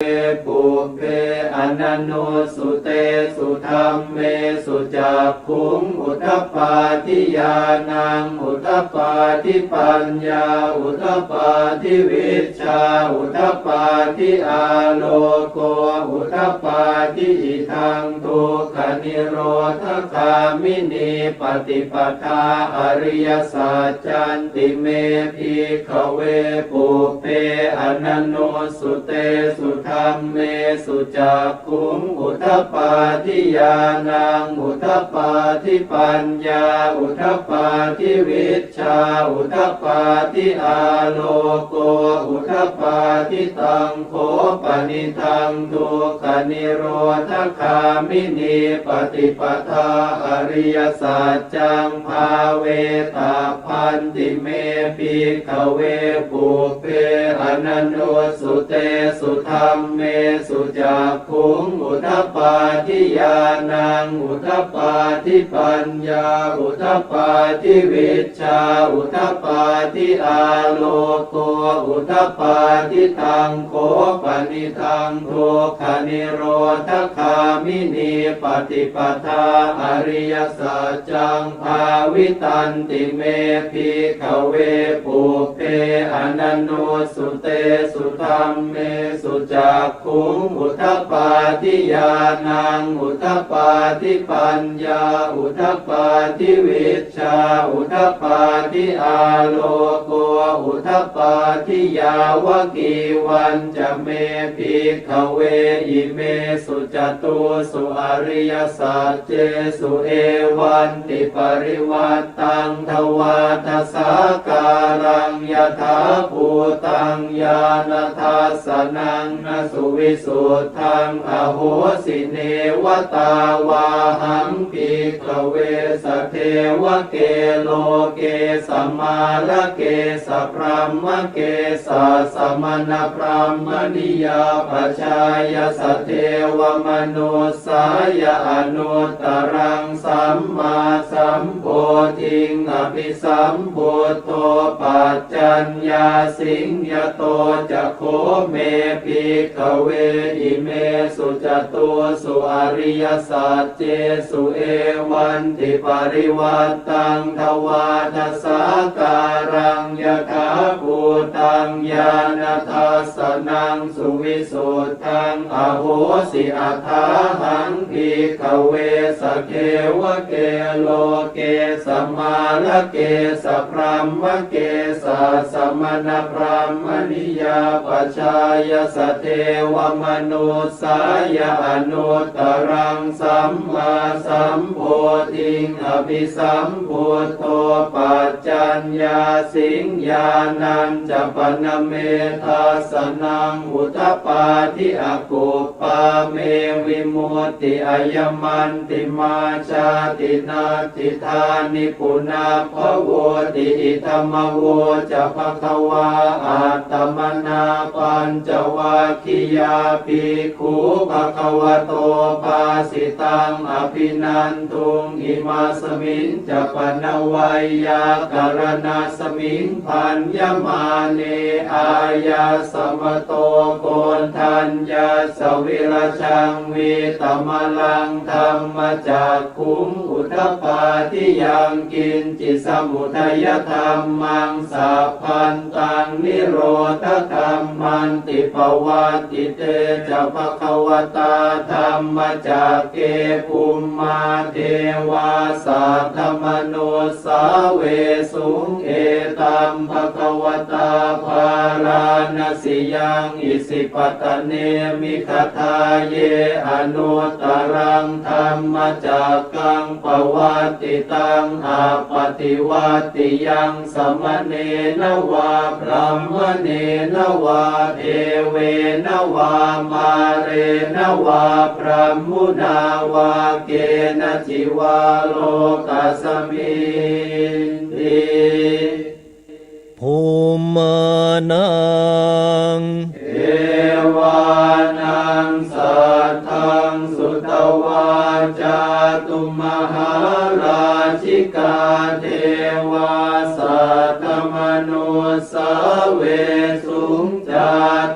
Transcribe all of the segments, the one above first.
ปุเพอนันโนสุเตสุธรรมเมสุจักขุงอุทธปาทิญาณังอุทธปาทิปัญญาอุทธปาทิวิชชาอุทธปาทิอาโลโกอุทธปาทิอิทังทุกขนิโรธคามินีปฏิปทาอริยสัจจันติเมภิกขเวปุเพอนันโนสุเตสุธรรมเมสุจักขุงอุทธปาทิญาณังอุทธปาทิปัญญาอุทธปาทิวิชชาอุทธปาทิอาโลโกอุทธปาทิตังโฆปนิทังทุกขนิโรธคามินีปฏิปทาอริยสัจจังภาเวตาพันติเมภิกขเวปุเพอนันโนสุเตสุธรรมเมสุจักขุงอุทธปาทิญาณังอุทธปาทิปัญญาอุทธปาทิวิชชาอุทธปาทิอาโลโกอุทธปาทิตังโฆปนิทังทุกขนิโรธคามินีปฏิปทาอริยสัจจังภาวิตันติเมภิกขเวปุเพอนันโนสุเตสุธรรมเมสุจักขุงอุทธปาทิญาณังอุทธปาทิปัญญาอุทธปาทิวิชชาอุทธปาทิอาโลโกอุทธปาทิยาวกีวันจะเมภิกขเวอิเมสุจตุสุอริยสัจเจสุเอวันติปริวัตตังทวาทสาการังยถาภูตังญาณทัสสนังนสุวิสุทธังอโหสิเนวตาวาหังภิกขเวสเทวเกโลเกสมาลเกสพรหมเกสสมณพรหมนิยาปชายสเทวมนุสายอนุตตรังสัมมาสัมโพธิงอภิสัมพุทโธปัจจัญญาสิงยโตจะโคเมภิกขเวอิเมสุจตุสุอริยสัจเจสุเอวันติปริวัตตังทวาทสาการังยถาภูตังญาณทัสสนังสุวิสุทธังอโหสิอัฏฐาหังภิกขเวสเทวเกโลเกสมาลเกสพรหมเกสสมณพราหมณิยาปชายสเทวมนุสายอนุตตรังสัมมาสัมโพธิงอภิสัมพุทโธปัจจัญญาสิงญาณัญจะปนเมทัสสนังอุทธปาทิอกุปปาเมวิมุตติอายมันติมาชาตินาทิธานิปุนาภโวติอิธรรมโวจะภควาอัตตมนาปัญจวัคคียาภิกขุภควโตภาสิตังอภินันทุงอิมาสมิงจะปนวัยยากรณาสมิงพันยมาเนอายาสมโตโกนทัญญาสวิรชังวิตมลังธรรมจักขุงอุทธปาทิยังกินจิสมุทัยธรรมังสัพพันตังนิโรธธรรมันติปวัตติเตจะภควตาธรรมจักเกภูมิมาเทวาสัทธมโนสาเวสุงเอตัมภควตาภาราณสิยังอิสิปตเนมิคทาเยอนุตตรังธรรมจักกังปวัตติตังอาปฏิวัตติยังสมเนนวาพรหมเนนวาเทเวนวามาเรนวาพรหมุนาวาเกณจิวาโลกัสมิติภูมานังเอวานังสัทธังสุตวาจาตุมหาราชิกาเทวาสัทธมนุสาเวสุงจา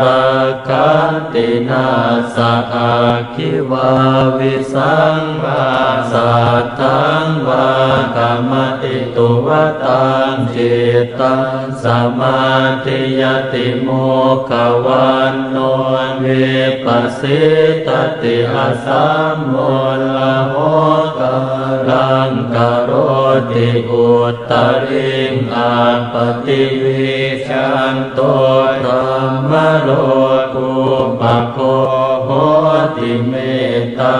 รักขันตินาสะอาคิวาวิสังวาสัทธังวากรรมติตุวตังจิตตังสมาธิยติโมกขวันโนวิปัสสิตติอาสัมโมลโหกังกโรติอุตตริงอาปติวิชันโตธรรมโลกุปโคโหติเมตตา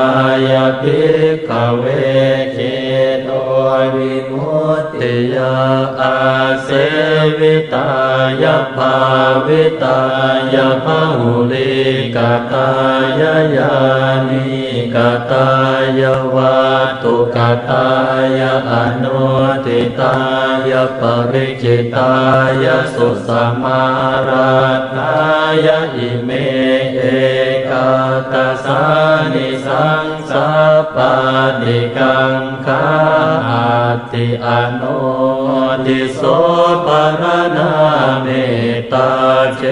ยภิกขเวเจโตวิมุตติยาอาเสวิตายาภาวิตายาภาหุลิกตายายานิกตายาวัตถุกตายาอนุทิตายาปริจิตายาสุสมาราธายาอิเมเอกาตัสสานิสังสาปาดิกังขาติอนุทิโสปรณาเมตตาเจ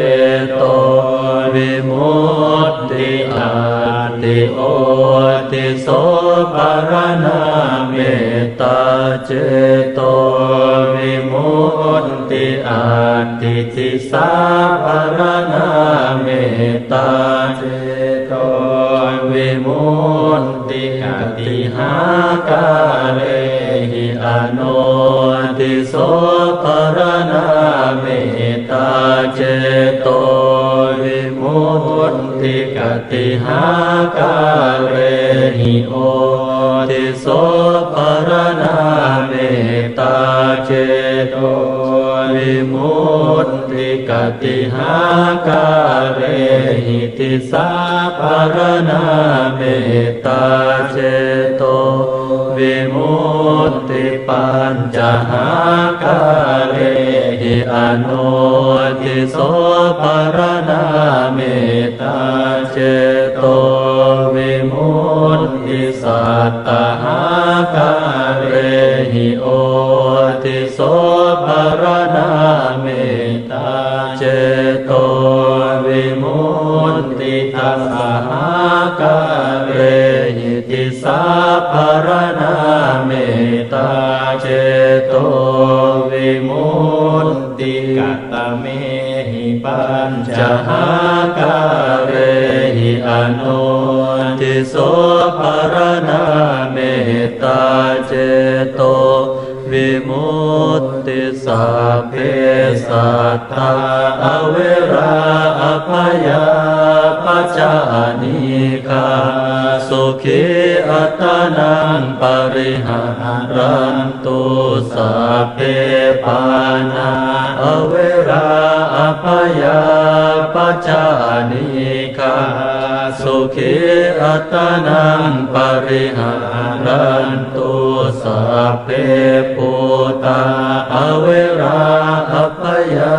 โตวิมุตติอาติโอติโสปรณาเมตตาเจโตวิมุตติอาติทิสาปรณาเมตตาเจโตวิมุตติกติหากาเลหิอโนติโสปรณาเมตตาเจโตวิมุตติกติหากาเลหิโอติโสปรณาเมตตาเจโตวิมุตติกติหากาเลหิติสาปรณาเมตตาเจโตวิมุตติปัญจหากาเลหิอนุติโสปรณาเมตตาเจโตวิมุตติสัตตหากาเลหิโอติโสปรณาเมตตาเจโตวิมุตติทัสสหากาเลหิติสาปรณาเมตตาเจโตวิมุตติกัตตเมหิปัญจหากาเลหิอนุติโสปรณาเมตตาเจโตวิมุตติสัพเพสัตตาอเวราอภยาปัจจานิกาสุขีอัตตานังปริหารันตุสัพเพปานาอเวราอภยาปัจจานิกาสุขีอัตตานังปริหารันตุสัพเพปุตตาอเวราอภยา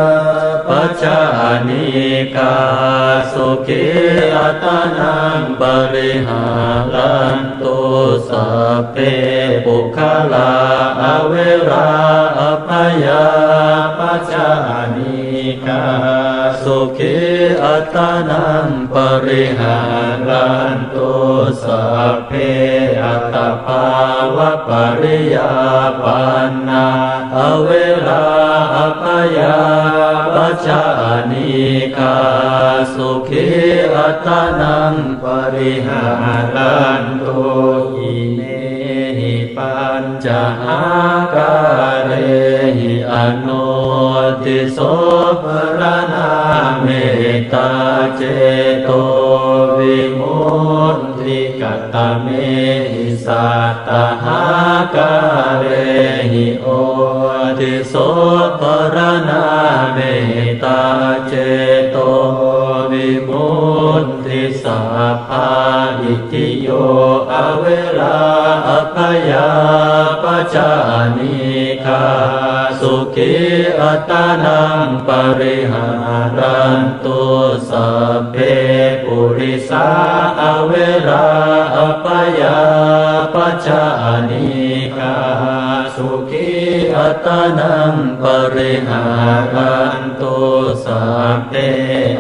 ปัจจานิกาสุขีอัตตานังปริหารันตุสัพเพปุคลาอเวราอภยาปัจจานิกาสุขีอัตตานังปริหารันตุสัพเพอัตตภาวะปริยาปันนาอเวราอภยาปัจจานิกาสุขีอัตตานังปริหารันตุอิเมหิปัญจหากาเลหิอนุติโสปรณาเมตตาเจโตวิมุตติกัตตเมหิสัตตหากาเลหิโอติโสปรณาเมตตาเจโตวิมุตติสัพพาอิติโยอเวราอภยาปัจจานิกาสุขีอัตตานังปริหารันตุสัพเพปุริสาอเวราอภยาปัจจานิกาสุขี อัตนังปริหารันตุสัพเพ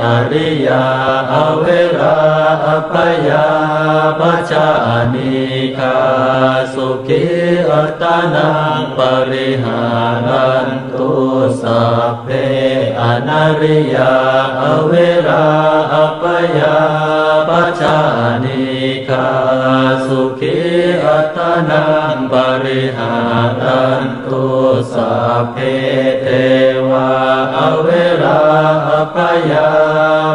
อริยาอเวราอัปปยาปัจจานิกาสุขีอัตนังปริหารันตุสัพเพอนาริยาอเวราอัปปยาปัจจานิกาสุขีอัตนังปริหารันตุสัพเพเทวาอเวราอัปปยา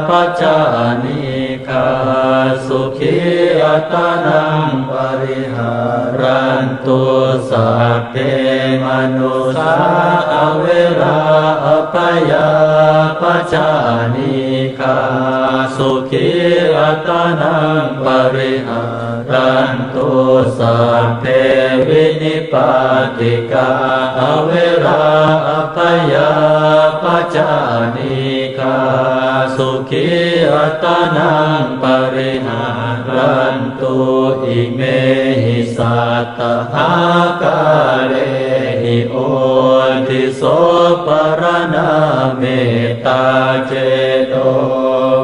ปัจจานิกาสุขีอัตนังปริหารันตุสัพเพมนุสสาอเวราอัปปยาปัจจานิกาสุขีอัตนังปริหารันตุสัพเพวินิปาติกาอเวราอัปปยาปัจจานิกาสุขีอัตนังปริหารันตุอิเมหิสัตตหากาเรหิโอติโสปรณาเมตตาเจโต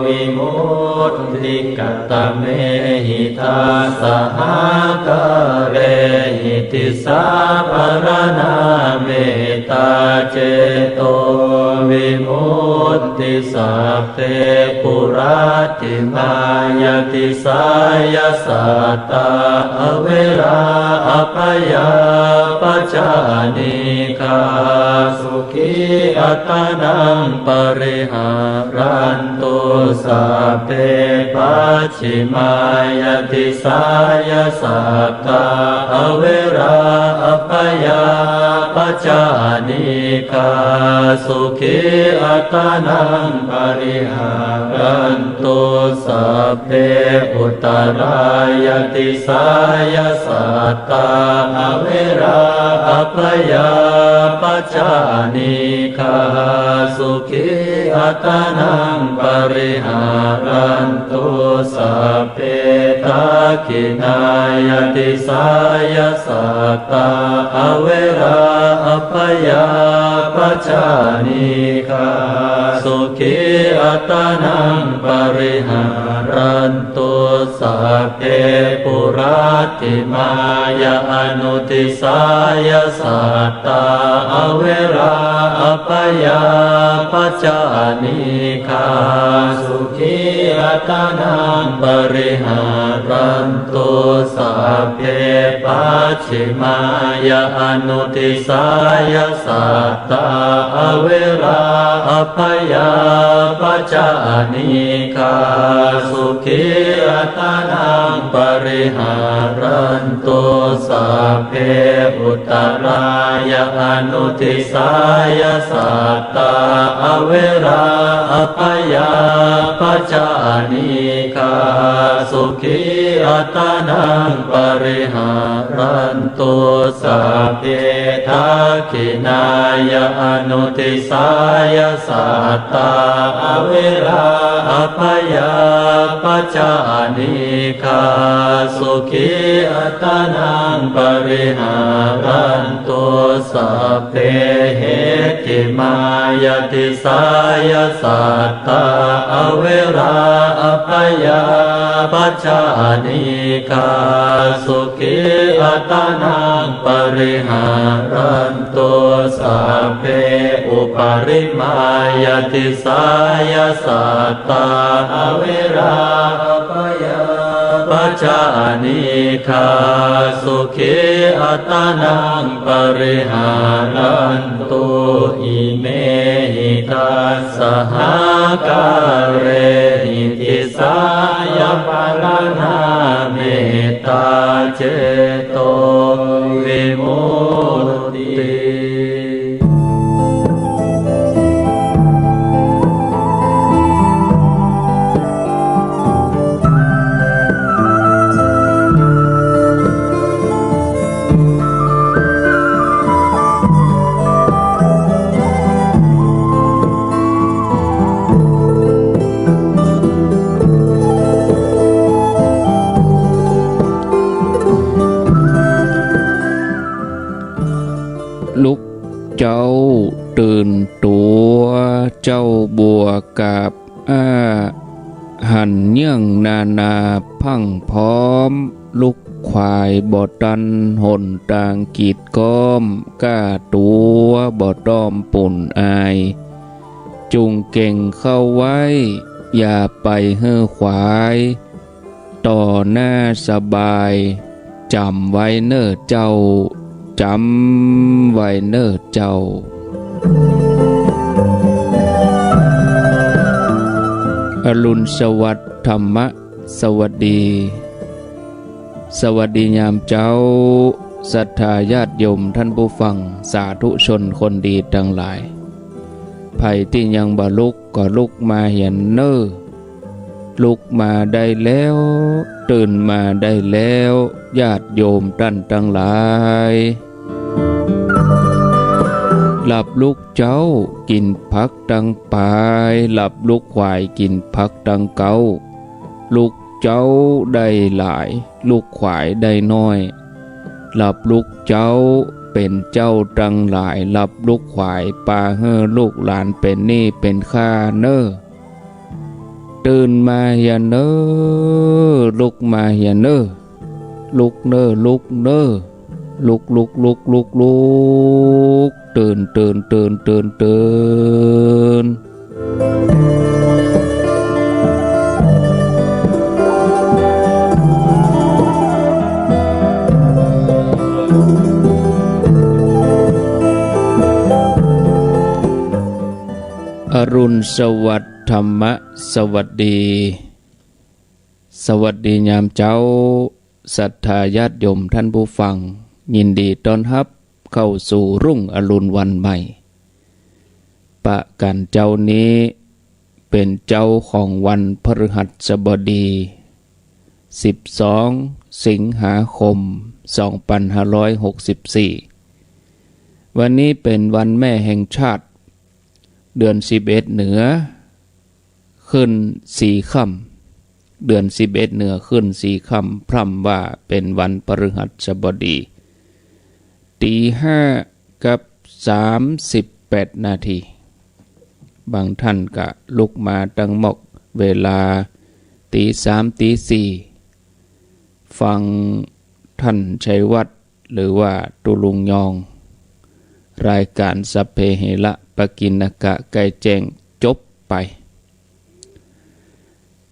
วิมุตติกตเมหิทาสหากาเรหิติสาปรณาเมตตาเจโตวิมุตติสัพเพปุราติมายติสายสัตตาอเวราอัปปยาปัจจานิกาสุขีอัตนังปริหารันตุสัพเพปัจฉิมายติสายสัตตาอเวราอัปปยาปัจจานิกาสุขีอัตนังปริหารันตุสัพเพอุตรายติสายสัตตาอเวราอัปปยาปัจจานิกาสุขีอัตนังปริหารันตุสัพเพทักขินายติสายสัตตาอเวราอัปปยาปัจจานิกาสุขีอัตนังปริหารันตุสัพเพปุราติมายาอนุติสายสัตตาอเวราอัปปยาปัจจานิกาสุขีอัตนังปริหารันตุสัพเพปัจฉิมายาอนุติสายสัตตาอเวราอัปปยาปัจจานิกาสุขีอัตนังปริหารันตุสัพเพอุตรายาอนุติสายสัตตาอเวราอัปปยาปัจจานิกาสุขีอัตนังปริหารันตุสัพเพทักขินายาอนุติสายสัตตาอเวราอัปปยาปัจจานิกาสุขีอัตนังปริหารันตุสัพเพเหติมายติสายสัตตาอเวราอัปปยาปัจจานิกาสุขีอัตนังปริหารันตุสัพเพอุปริมายติสายสัตตาอเวราอัปปยาปัจจานิกาสุขีอัตนังปริหารันตุอิเมหิตัสสหกาเรหิติสายปรณาเมตตาเจโตวิมุตติ อ อมลูกควายบ่ตันหนต่างกีดก้อมก้าตัวบ่ต้อมปุ่นอายจุงเก่งเข้าไว้อย่าไปเฮ่อควายต่อหน้าสบายจำไว้เน้อเจ้าจำไว้เน้อเจ้าอรุณสวัสดิ์ธรรมะสวัสดีสวัสดียามเจ้าศรัทธาญาติโยมท่านผู้ฟังสาธุชนคนดีทั้งหลายไผที่ยังบ่ลุกก็ลุกมาเห็นเน้อลุกมาได้แล้วตื่นมาได้แล้วญาติโยมท่านทั้งหลายหลับลูกเจ้ากินผักดังปายหลับลูกควายกินผักดังเก่าลูกเจ้าได้หลายลูกควายได้น้อยหลับลูกเจ้าเป็นเจ้าดังหลายหลับลูกควายปาเฮ่อลูกหลานเป็นหนี้เป็นข้าเน้อตื่นมาอย่าเน้อลุกมาอย่าเน้อลุกเน้อลุกเน้อลุกตื่นอรุณสวัสดิ์ธรรมะสวัสดีสวัสดียามเจ้าศรัทธาญาติโยมท่านผู้ฟังยินดีต้อนรับเข้าสู่รุ่งอรุณวันใหม่ประกันเจ้านี้เป็นเจ้าของวันพฤหัสบดี12สิงหาคม2564วันนี้เป็นวันแม่แห่งชาติเดือน11เหนือขึ้น4ค่ำเดือน11เหนือขึ้น4ค่ำพร่ำว่าเป็นวันพฤหัสบดี5:38 นาทีบางท่านก็ลุกมาตั้งหมกเวลา3 4ฟังท่านชัยวัฒน์หรือว่าตุลุงยองรายการสัพเพเหระปกิณกะไก่แจ้งจบไป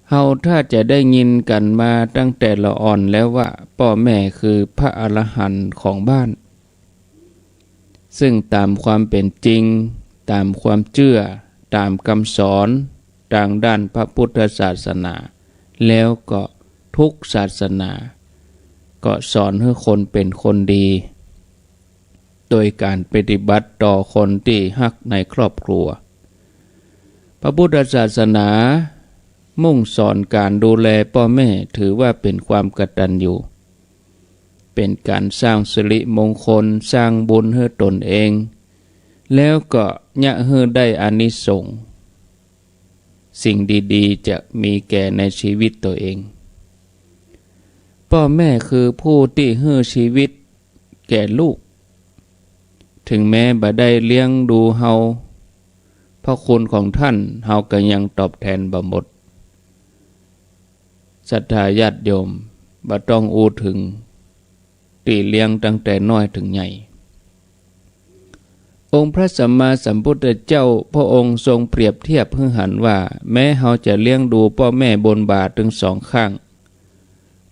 เฮาถ้าจะได้ยินกันมาตั้งแต่ละอ่อนแล้วว่าพ่อแม่คือพระอรหันต์ของบ้านซึ่งตามความเป็นจริงตามความเชื่อตามคำสอนทางด้านพระพุทธศาสนาแล้วก็ทุกศาสนาก็สอนให้คนเป็นคนดีโดยการปฏิบัติต่อคนที่ฮักในครอบครัวพระพุทธศาสนามุ่งสอนการดูแลพ่อแม่ถือว่าเป็นความกตัญญูเป็นการสร้างสิริมงคลสร้างบุญให้ตนเองแล้วก็ยะให้ได้อานิสงส์สิ่งดีๆจะมีแก่ในชีวิตตัวเองพ่อแม่คือผู้ที่ให้ชีวิตแก่ลูกถึงแม้บ่ได้เลี้ยงดูเฮาพระคุณของท่านเฮาก็ยังตอบแทนบ่หมดศรัทธาญาติโยมบ่ต้องอูถึงตีเลี้ยงตั้งแต่น้อยถึงใหญ่องค์พระสัมมาสัมพุทธเจ้าพระองค์ทรงเปรียบเทียบให้หันว่าแม้เฮาจะเลี้ยงดูพ่อแม่บนบ่าถึง2ข้าง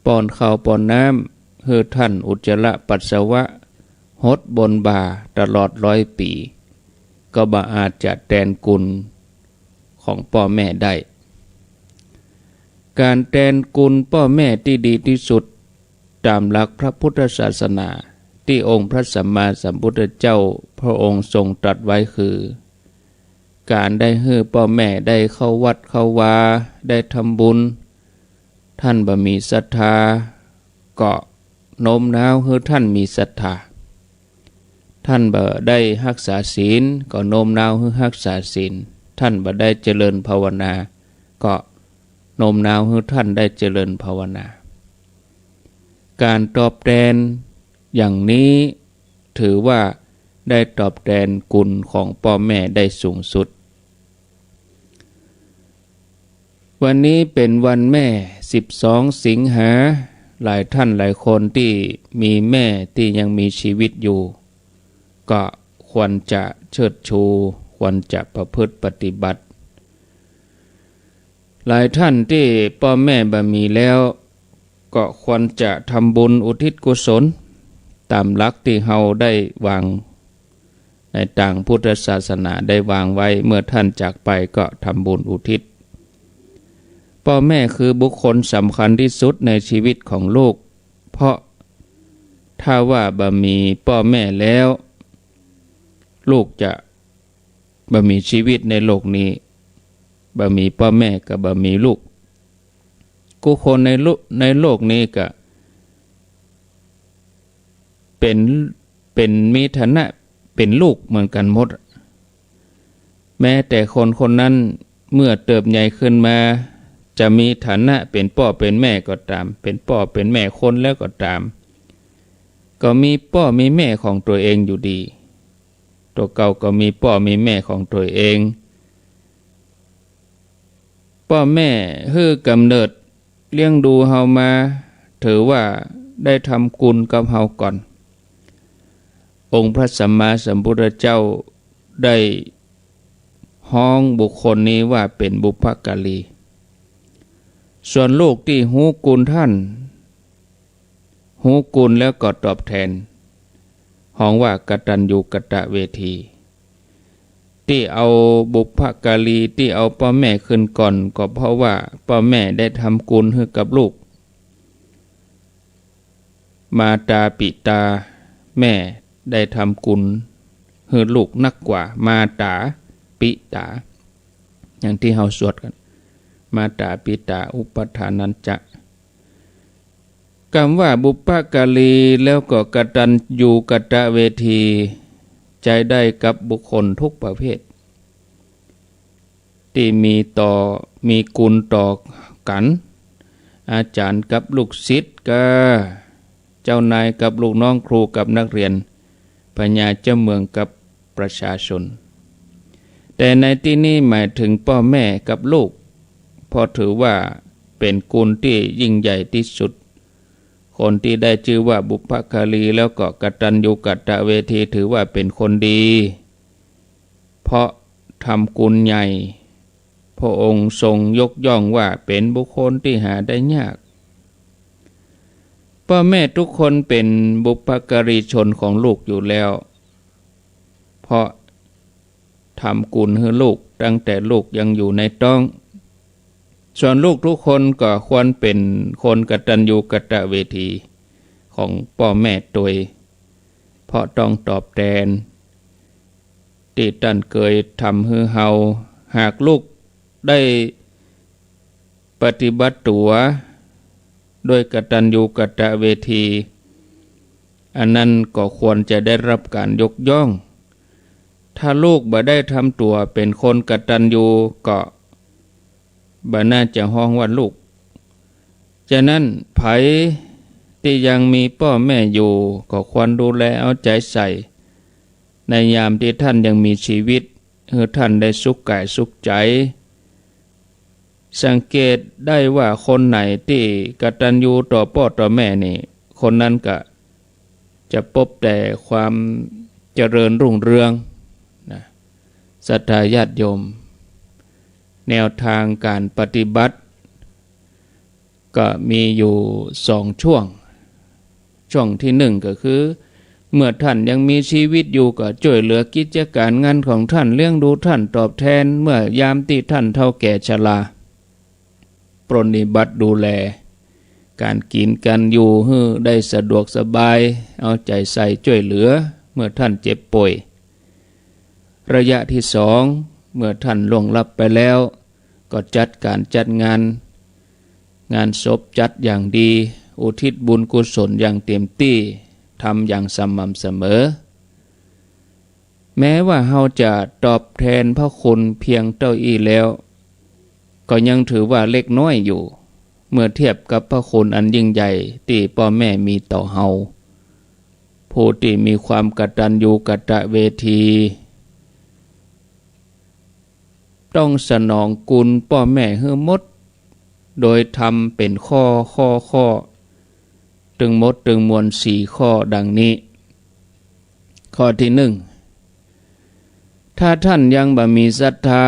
ป้อนข้าวป้อนน้ำให้ท่านอุจจาระปัสสาวะหดบนบ่าตลอด100 ปีก็บ่อาจจะแทนคุณของพ่อแม่ได้การแทนคุณพ่อแม่ที่ดีที่สุดตามหลักพระพุทธศาสนาที่องค์พระสัมมาสัมพุทธเจ้าพระองค์ทรงตรัสไว้คือการได้ให้พ่อแม่ได้เข้าวัดเข้าวาได้ทำบุญท่านบ่มีศรัทธาก็โน้มน้าวให้ท่านมีศรัทธาท่านบ่ได้รักษาศีลก็โน้มน้าวให้รักษาศีลท่านบ่ได้เจริญภาวนาก็โน้มน้าวให้ท่านได้เจริญภาวนาการตอบแทนอย่างนี้ถือว่าได้ตอบแทนคุณของพ่อแม่ได้สูงสุดวันนี้เป็นวันแม่12 สิงหา หลายท่านหลายคนที่มีแม่ที่ยังมีชีวิตอยู่ก็ควรจะเชิดชูควรจะประพฤติปฏิบัติหลายท่านที่พ่อแม่บ่มีแล้วก็ควรจะทำบุญอุทิศกุศลตามหลักที่เฮาได้วางในต่างพุทธศาสนาได้วางไว้เมื่อท่านจากไปก็ทำบุญอุทิศพ่อแม่คือบุคคลสำคัญที่สุดในชีวิตของลูกเพราะถ้าว่าบ่มีพ่อแม่แล้วลูกจะบ่มีชีวิตในโลกนี้บ่มีพ่อแม่ก็บ่มีลูกผู้คนในโลกนี้ก็เป็นมีฐานะเป็นลูกเหมือนกันหมดแม้แต่คนคนนั้นเมื่อเติบใหญ่ขึ้นมาจะมีฐานะเป็นพ่อเป็นแม่ก็ตามเป็นพ่อเป็นแม่คนแล้วก็ตามก็มีพ่อมีแม่ของตัวเองอยู่ดีตัวเก่าก็มีพ่อมีแม่ของตัวเองพ่อแม่คือกำเนิดเลี้ยงดูเฮามาถือว่าได้ทำกุลกับเฮาก่อนองค์พระสัมมาสัมพุทธเจ้าได้ฮ้องบุคคลนี้ว่าเป็นบุพการีส่วนลูกที่หูกุลท่านหูกุลแล้วก็ตอบแทนฮ้องว่ากตัญญูกตเวทีที่เอาบุพการีที่เอาพ่อแม่ขึ้นก่อนก็เพราะว่าพ่อแม่ได้ทำกุลให้กับลูกมาตาปิตาแม่ได้ทำกุลให้ลูกนักกว่ามาตาปิตาอย่างที่เฮาสวดกันมาตาปิตาอุปทานัญจะคำว่าบุพการีแล้วก็กตัญญูกตเวทีใจได้กับบุคคลทุกประเภทที่มีกุลต่อกันอาจารย์กับลูกศิษย์ก็เจ้านายกับลูกน้องครูกับนักเรียนพญาเจ้าเมืองกับประชาชนแต่ในที่นี้หมายถึงพ่อแม่กับลูกเพราะถือว่าเป็นกุลที่ยิ่งใหญ่ที่สุดคนที่ได้ชื่อว่าบุพการีแล้วก็กตัญญูกตเวทีถือว่าเป็นคนดีเพราะทำกุลใหญ่พระองค์ทรงยกย่องว่าเป็นบุคคลที่หาได้ยากพ่อแม่ทุกคนเป็นบุพการีชนของลูกอยู่แล้วเพราะทำกุลให้ลูกตั้งแต่ลูกยังอยู่ในท้องส่วนลูกทุกคนก็ควรเป็นคนกตัญญูกตเวทีของพ่อแม่ตัวเพราะต้องตอบแทนที่ท่านเคยทำให้เฮาหากลูกได้ปฏิบัติตัวโดยกตัญญูกตเวทีอันนั้นก็ควรจะได้รับการยกย่องถ้าลูกบ่ได้ทำตัวเป็นคนกตัญญูก็บ่น่าจะฮ้องว่าลูกฉะนั้นไผที่ยังมีพ่อแม่อยู่ก็ควรดูแลเอาใจใส่ในยามที่ท่านยังมีชีวิตให้ท่านได้สุขกายสุขใจสังเกตได้ว่าคนไหนที่กตัญญูต่อพ่อต่อแม่นี่คนนั้นก็จะพบแต่ความเจริญรุ่งเรืองนะศรัทธาญาติโยมแนวทางการปฏิบัติก็มีอยู่2ช่วงที่1ก็คือเมื่อท่านยังมีชีวิตอยู่ก็ช่วยเหลือกิจการงานของท่านเลี้ยงดูท่านตอบแทนเมื่อยามที่ท่านเฒ่าแก่ชราปรนนิบัติดูแลการกินกันอยู่ให้ได้สะดวกสบายเอาใจใส่ช่วยเหลือเมื่อท่านเจ็บป่วยระยะที่2เมื่อท่านล่วงลับไปแล้วก็จัดการจัดงานศพจัดอย่างดีอุทิศบุญกุศลอย่างเต็มที่ทำอย่างสม่ำเสมอแม้ว่าเฮาจะตอบแทนพระคุณเพียงเท่าอี้แล้วก็ยังถือว่าเล็กน้อยอยู่เมื่อเทียบกับพระคุณอันยิ่งใหญ่ที่พ่อแม่มีต่อเฮาผู้ที่มีความกตัญญูกตเวทีต้องสนองกุลพ่อแม่ให้หมดโดยทำเป็นข้อ ตึงหมดตึงมวลสี่ข้อดังนี้ข้อที่หนึ่งถ้าท่านยังบ่มีศรัทธา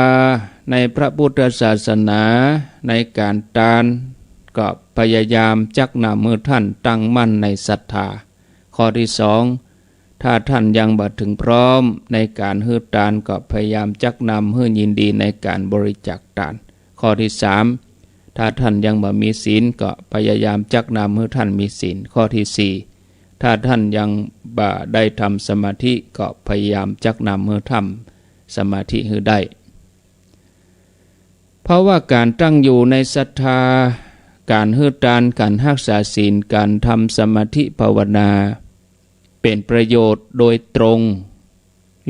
ในพระพุทธศาสนาในการทานก็พยายามจักนำมือท่านตั้งมั่นในศรัทธาข้อที่สองถ้าท่านยังบ่ถึงพร้อมในการฮื้อทานก็พยายามจักนำฮื้อยินดีในการบริจาคทานข้อที่สามถ้าท่านยังบ่มีศีลก็พยายามจักนำฮื้อท่านมีศีลข้อที่สี่ถ้าท่านยังบ่ได้ทำสมาธิก็พยายามจักนำฮื้อทำสมาธิฮื้อได้เพราะว่าการตั้งอยู่ในศรัทธาการฮื้อทานการรักษาศีลการทำสมาธิภาวนาเป็นประโยชน์โดยตรง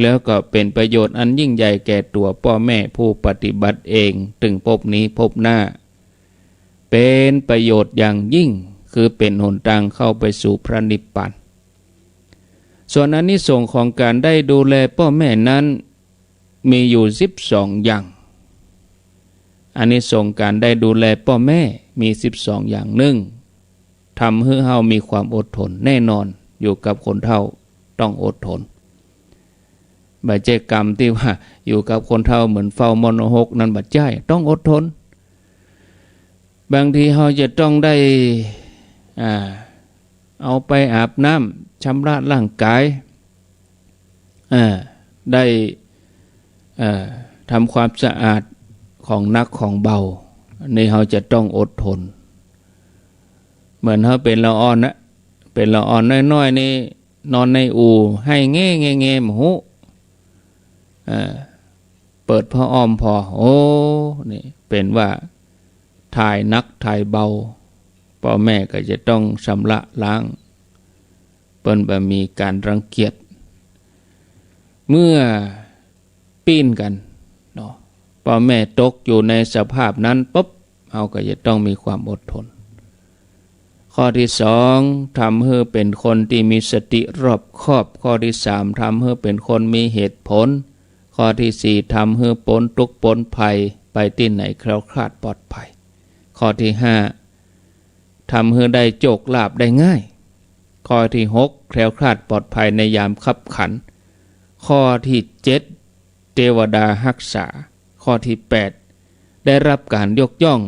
แล้วก็เป็นประโยชน์อันยิ่งใหญ่แก่ตัวพ่อแม่ผู้ปฏิบัติเองถึงภพนี้ภพหน้าเป็นประโยชน์อย่างยิ่งคือเป็นหนทางเข้าไปสู่พระนิพพานส่วนอานิสงส์ของการได้ดูแลพ่อแม่นั้นมีอยู่12อย่างอานิสงส์การได้ดูแลพ่อแม่มี12อย่างหนึ่งทำให้เฮามีความอดทนแน่นอนอยู่กับคนเฒ่าต้องอดทนบ่ใช่กรรมที่ว่าอยู่กับคนเฒ่าเหมือนเฝ้ามรหกนั้นบ่ใช่ต้องอดทนบางทีเฮาจะต้องได้เอาไปอาบน้ำชำระร่างกายได้ทำความสะอาดของหนักของเบานี่เฮาจะต้องอดทนเหมือนเฮาเป็นละอ่อนนะเป็นละอ่อนน้อยๆนี่นอนในอู่ให้แง่ๆหูเปิดผ้าอ้อมพอโอ้นี่เป็นว่าถ่ายนักถ่ายเบาพ่อแม่ก็จะต้องชำระล้างเปิ้นบ่มีการรังเกียจเมื่อปีนกันเนาะพ่อแม่ตกอยู่ในสภาพนั้นปุ๊บเฮาก็จะต้องมีความอดทนข้อที่สองทำให้เป็นคนที่มีสติรอบคอบข้อที่สามทำให้เป็นคนมีเหตุผลข้อที่สี่ทำให้พ้นทุกข์พ้นภัยไปที่ไหนแคล้วคลาดปลอดภัยข้อที่ห้าทำให้ได้โชคลาภได้ง่ายข้อที่หกแคล้วคลาดปลอดภัยในยามคับขันข้อที่เจ็ดเทวดารักษาข้อที่แปดได้รับการยกย่อง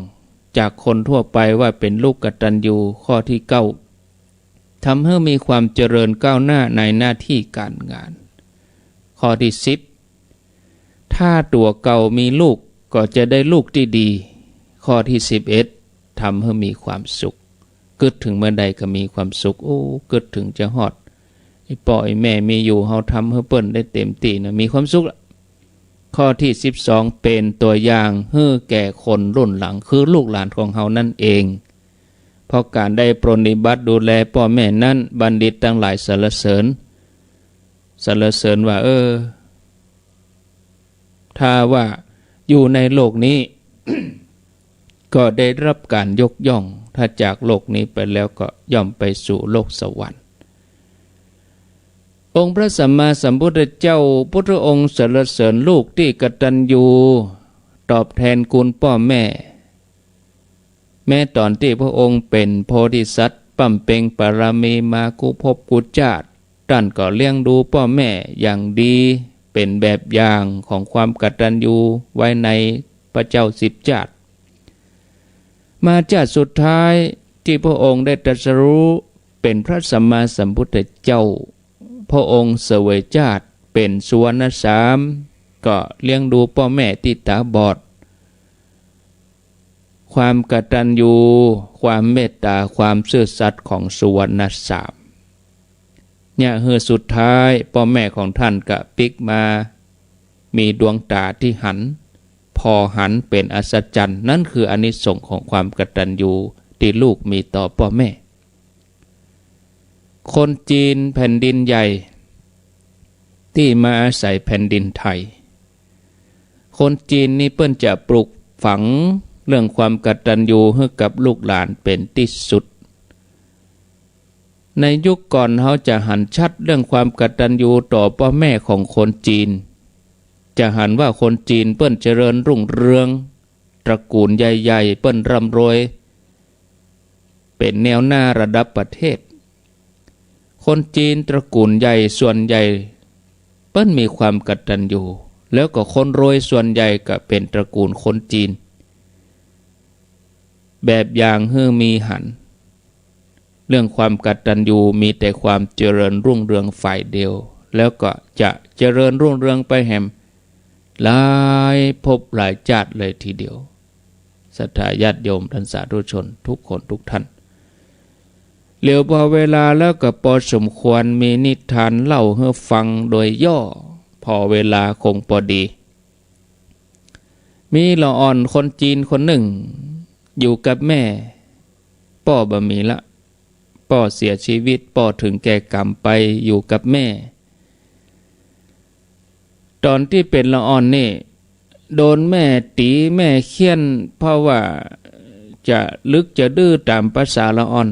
จากคนทั่วไปว่าเป็นลูกกตัญญูข้อที่เก้าทำให้มีความเจริญก้าวหน้าในหน้าที่การงานข้อที่10ถ้าตัวเก่ามีลูกก็จะได้ลูกที่ดีข้อที่11ทำให้มีความสุขกึดถึงเมื่อใดก็มีความสุขโอ้กึดถึงจะฮอดไอ้พ่อไอ้แม่มีอยู่เฮาทำให้เปิ้นได้เต็มที่นะมีความสุขข้อที่12เป็นตัวอย่างให้แก่คนรุ่นหลังคือลูกหลานของเฮานั่นเองเพราะการได้ปรนนิบัติดูแลพ่อแม่นั้นบัณฑิตทั้งหลายสรรเสริญว่าถ้าว่าอยู่ในโลกนี้ ก็ได้รับการยกย่องถ้าจากโลกนี้ไปแล้วก็ย่อมไปสู่โลกสวรรค์องค์พระสัมมาสัมพุทธเจ้าพุทธองค์สรรเสริญลูกที่กตัญญูตอบแทนคุณพ่อแม่แม้ตอนที่พระองค์เป็นโพธิสัตว์ปั้มเป่งปรมีมากุภพกุจาตท่านก็เลี้ยงดูพ่อแม่อย่างดีเป็นแบบอย่างของความกตัญญูไว้ในพระเจ้าสิบชาติมาชาติสุดท้ายที่พระองค์ได้ตรัสรู้เป็นพระสัมมาสัมพุทธเจ้าพระองค์เสวยชาติเป็นสุวรรณสามก็เลี้ยงดูพ่อแม่ที่ตาบอดความกตัญญูความเมตตาความซื่อสัตย์ของสุวรรณสามเนี่ยสุดท้ายพ่อแม่ของท่านก็ปิกมามีดวงตาที่หันพอหันเป็นอัศจรรย์นั่นคืออานิสงส์ของความกตัญญูที่ลูกมีต่อพ่อแม่คนจีนแผ่นดินใหญ่ที่มาอาศัยแผ่นดินไทยคนจีนนี่เปิ้นจะปลูกฝังเรื่องความกตัญญูให้กับลูกหลานเป็นที่สุดในยุคก่อนเขาจะหันชัดเรื่องความกตัญญูต่อพ่อแม่ของคนจีนจะหันว่าคนจีนเปิ้นเจริญรุ่งเรืองตระกูลใหญ่ๆเปิ้นร่ำรวย เป็นแนวหน้าระดับประเทศคนจีนตระกูลใหญ่ส่วนใหญ่เปิ้นมีความกตัญญูแล้วก็คนรวยส่วนใหญ่ก็เป็นตระกูลคนจีนแบบอย่างมีหันเรื่องความกตัญญูมีแต่ความเจริญรุ่งเรืองฝ่ายเดียวแล้วก็จะเจริญรุ่งเรืองไปแห่งหลายภพหลายชาติเลยทีเดียวศรัทธาญาติโยมท่านสาธุชนทุกคนทุกท่านเหลียวพอเวลาแล้วก็พอสมควรมีนิทานเล่าให้ฟังโดยย่อพอเวลาคงพอดีมีละอ่อนคนจีนคนหนึ่งอยู่กับแม่พ่อบ่มีละพ่อเสียชีวิตพ่อถึงแก่กรรมไปอยู่กับแม่ตอนที่เป็นละอ่อนนี่โดนแม่ตีแม่เคี่ยนเพราะว่าจะลึกจะดื้อตามภาษาละอ่อน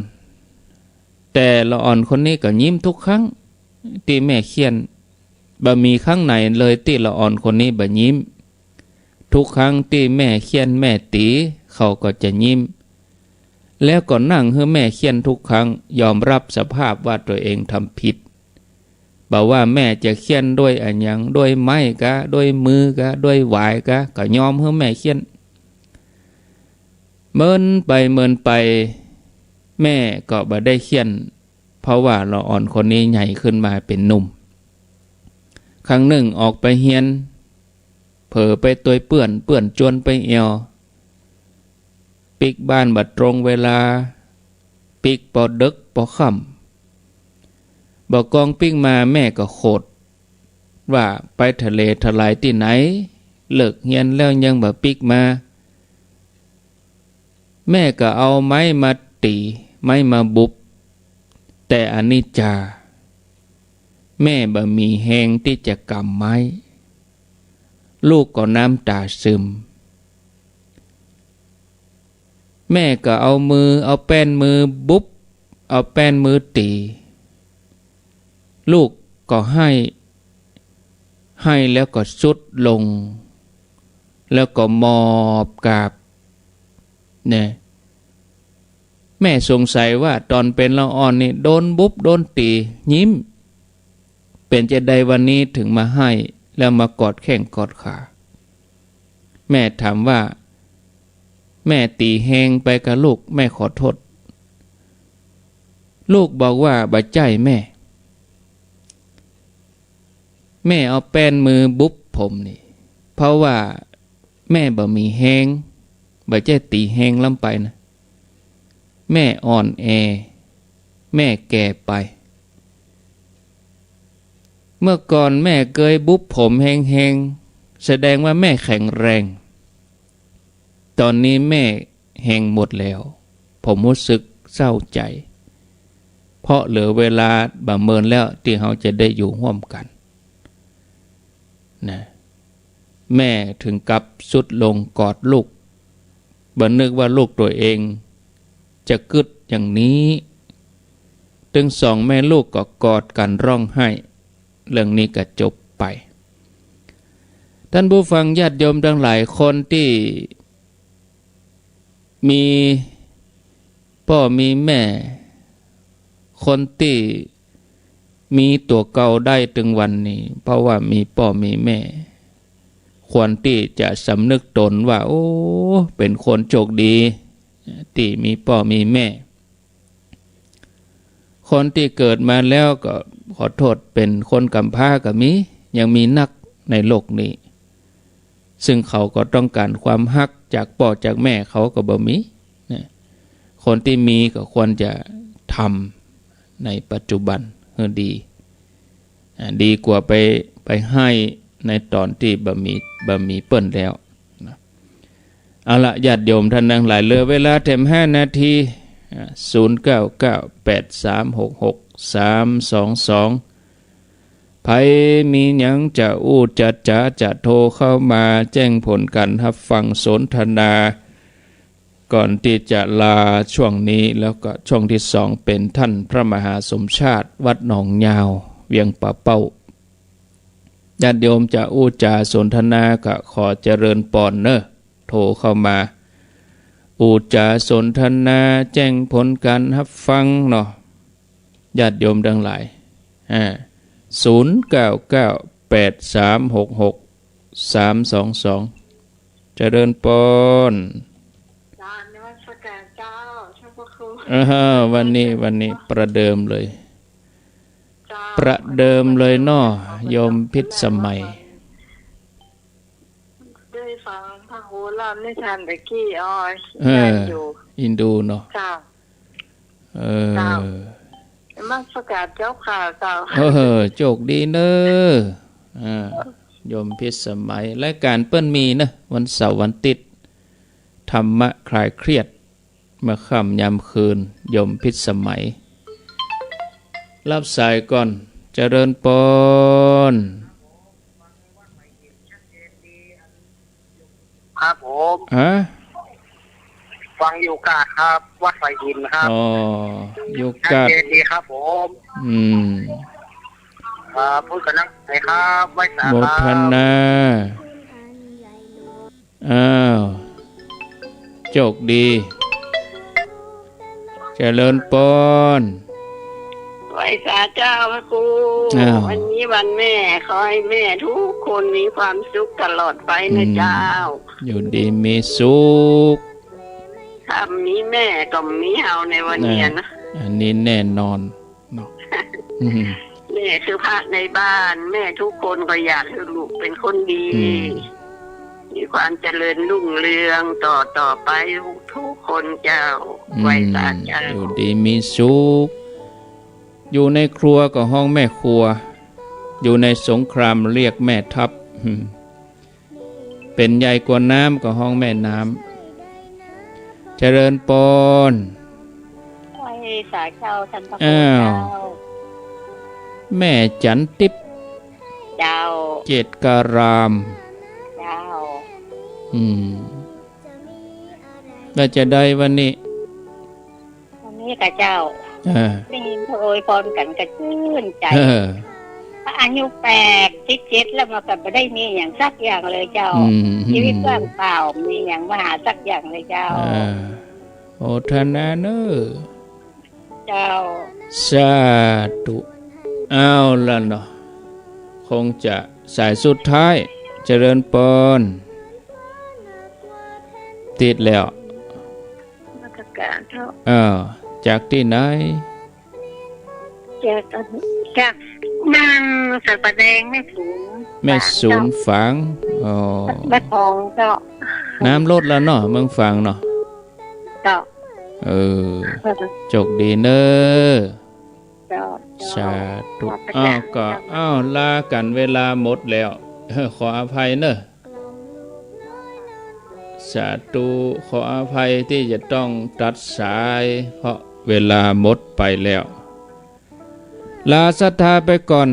แต่ละอ่อนคนนี้ก็ยิ้มทุกครั้งที่แม่เคี่ยนบ่มีครั้งไหนเลยที่ละอ่อนคนนี้บ่ยิ้มทุกครั้งที่แม่เคี่ยนแม่ตีเขาก็จะยิ้มแล้วก็นั่งให้แม่เคี่ยนทุกครั้งยอมรับสภาพว่าตัวเองทำผิดบอกว่าแม่จะเคี่ยนด้วยอันยังด้วยไม้กะด้วยมือกะด้วยหวายกะก็ยอมให้แม่เคี่ยนเมินไปแม่ก็บ่ได้เคี่ยนเพราะว่าละอ่อนคนนี้ใหญ่ขึ้นมาเป็นหนุ่มครั้งหนึ่งออกไปเฮียนเผลอไปตัวเปื้อนจวนไปเอวปิกบ้านบัดตรงเวลาปิกปอดึกปอค่ำบอกกองปิกมาแม่ก็โคตรว่าไปทะเลทลายที่ไหนเลิกเฮียนแล้วยังบ่ปิกมาแม่ก็เอาไม้มาตีไม้มาบุบแต่อนิจจาแม่บ่มีแหงที่จะกำไม้ลูกก็น้ำตาซึมแม่ก็เอาแป้นมือบุบเอาแป้นมือตีลูกก็ให้แล้วก็สุดลงแล้วก็มอบกราบเนี่ยแม่สงสัยว่าตอนเป็นละอ่อนนี่โดนบุบโดนตียิ้มเป็นจะใดวันนี้ถึงมาให้แล้วมากอดแข้งกอดขาแม่ถามว่าแม่ตีแหงไปกับลูกแม่ขอโทษลูกบอกว่าบ่ใจแม่เอาแป้นมือบุบผมนี่เพราะว่าแม่บ่มีแหงบ่ใจตีแหงล้ำไปนะแม่อ่อนแอแม่แก่ไปเมื่อก่อนแม่เคยบุบผมแหงแสดงว่าแม่แข็งแรงตอนนี้แม่แหงหมดแล้วผมรู้สึกเศร้าใจเพราะเหลือเวลาบ่เมินแล้วที่เราจะได้อยู่ร่วมกันนะแม่ถึงกับสุดลงกอดลูกบ่นึกว่าลูกตัวเองจะกึดอย่างนี้ถึงสองแม่ลูกก็กอดกันร้องไห้เรื่องนี้ก็จบไปท่านผู้ฟังญาติโยมทั้งหลายคนที่มีพ่อมีแม่คนที่มีตัวเก่าได้ถึงวันนี้เพราะว่ามีพ่อมีแม่ควรที่จะสำนึกตนว่าโอ้เป็นคนโชคดีที่มีพ่อมีแม่คนที่เกิดมาแล้วก็ขอโทษเป็นคนกำพร้าก็มียังมีนักในโลกนี้ซึ่งเขาก็ต้องการความฮักจากพ่อจากแม่เขาก็บ่มีคนที่มีก็ควรจะทำในปัจจุบันให้ดีกว่าไปให้ในตอนที่บ่มีเปิ้นแล้วเอาละญาติโยมท่านทั้งหลายเหลือเวลาเต็ม5 นาที0998366322ไผมีหยังจะอู้จะโทรเข้ามาแจ้งผลการรับฟังสนทนาก่อนที่จะลาช่วงนี้แล้วก็ช่วงที่2เป็นท่านพระมหาสมชาติวัดหนองยาวเวียงป่าเป้าญาติโยมจะอู้จาสนทนาก็ขอเจริญปอนเนอะโทรเข้ามา อูจาสนทนาแจ้งผลการรับฟังเนาะญาติโยมทั้งหลาย0998366322เจริญปอนนวัตการเจ้าช่างพระครูวันนี้ประเดิมเลยเจ้าประเดิมเลยเนาะโยมพิษสมัยได้ฟังพระโหราไม่ทันตะกี้อยู่อินดูเนาะเจ้าเจ้ามาประกาศเจ้าข่าวเจ้าโชคดีเนอะโยมพิษสมัยและการเปิ้นมีนะวันเสาร์วันติดธรรมะคลายเครียดเมื่อค่ำยามคืนโยมพิษสมัยรับสายก่อนเจริญปนครับผมฟังอยู่กาครับวัดไฟหินครับอยู่กาเจดีครับผมพูดกันนักไหนครับไว้สาโมทนาโชคดีเจริญปนไว้สาเจ้าพระครูวันนี้วันแม่ขอให้แม่ทุกคนมีความสุขตลอดไปนะเจ้าอยู่ดีมีสุขถ้ามีแม่ก็มีเฮาในวันนี้นะอันนี้แน่นอนเนาะแม่คือพระในบ้านแม่ทุกคนก็อยากให้ลูกเป็นคนดีมีความเจริญรุ่งเรืองต่อไปทุกคนเจ้าไว้สาเจ้าอยู่ดีมีสุขอยู่ในครัวก็ห้องแม่ครัวอยู่ในสงครามเรียกแม่ทัพเป็นใหญ่กว่าน้ำก็ห้องแม่น้ำเจริญปนไว้สาเจ้าท่านพระเจ้าแม่จันทิพย์เจ้าเจตการามเจ้าเราจะได้วันนี้กับเจ้าได้ยินพระโอยพรกันกระชื่นใจอายุ87แล้วมากับไม่ได้มีอย่างสักอย่างเลยเจ้าชีวิตว่างเปล่ามีอย่างมหาสักอย่างเลยเจ้าโอทนาเนอเจ้าสาธุเอาล่ะเนาะคงจะสายสุดท้ายเจริญปนติดแล้วมาตรการเจ้าจากที่ไหนจากนางสัปะแดงแม่ศูนย์ฝังบ้านทองเจ้าน้ำลดแล้วเนาะเมืองฝังเนาะเจ้าโชคดีเนอะสาธุก็ลากันเวลาหมดแล้วขออภัยเนอะสาธุขออภัยที่จะต้องตัดสายเพราะเวลาหมดไปแล้วลาศรัทธาไปก่อน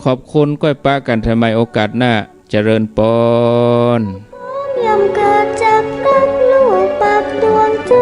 ขอบคุณก้อยป้ากันทำไมโอกาสหน้าเจริญปนยำเกิดจากรักลูกปักดวงใจ